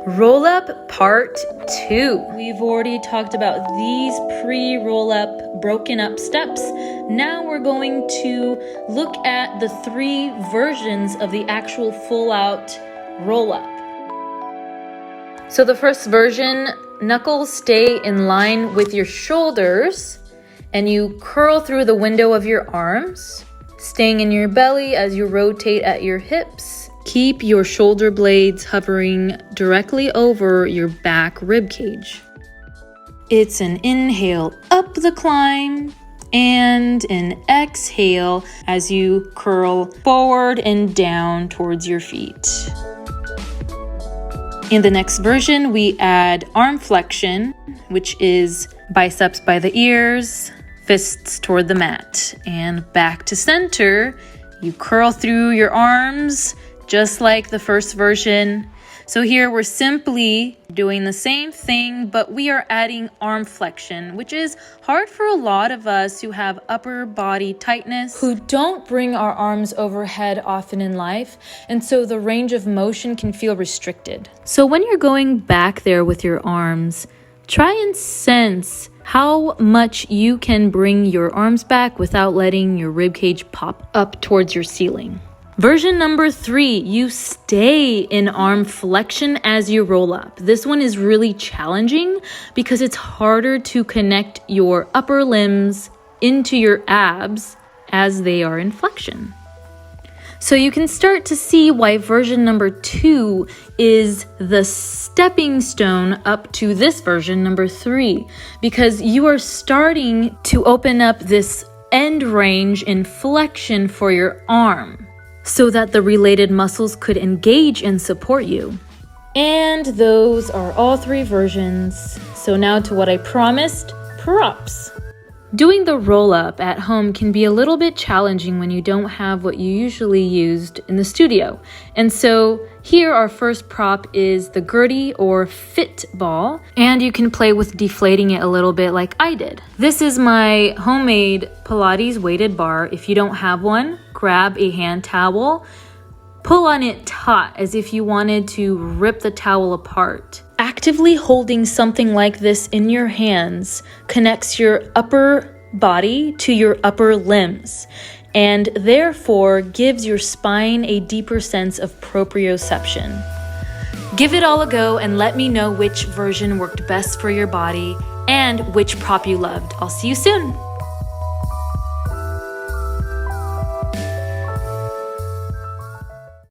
Roll-up part 2. We've already talked about these pre-roll-up, broken up steps. Now we're going to look at the 3 versions of the actual full-out roll-up. So the first version, knuckles stay in line with your shoulders, and you curl through the window of your arms, staying in your belly as you rotate at your hips. Keep your shoulder blades hovering directly over your back ribcage. It's an inhale up the climb and an exhale as you curl forward and down towards your feet. In the next version, we add arm flexion, which is biceps by the ears, fists toward the mat, and back to center. You curl through your arms just like the first version. So here we're simply doing the same thing, but we are adding arm flexion, which is hard for a lot of us who have upper body tightness, who don't bring our arms overhead often in life, and so the range of motion can feel restricted. So when you're going back there with your arms, try and sense how much you can bring your arms back without letting your ribcage pop up towards your ceiling. Version number 3, you stay in arm flexion as you roll up. This one is really challenging because it's harder to connect your upper limbs into your abs as they are in flexion. So you can start to see why version number 2 is the stepping stone up to this version number 3, because you are starting to open up this end range in flexion for your arm, so that the related muscles could engage and support you. And those are all 3 versions. So now to what I promised, props. Doing the roll-up at home can be a little bit challenging when you don't have what you usually used in the studio. And so here our first prop is the Gertie or Fit ball, and you can play with deflating it a little bit like I did. This is my homemade Pilates weighted bar. If you don't have one, grab a hand towel, pull on it taut as if you wanted to rip the towel apart. Actively holding something like this in your hands connects your upper body to your upper limbs, and therefore gives your spine a deeper sense of proprioception. Give it all a go and let me know which version worked best for your body and which prop you loved. I'll see you soon.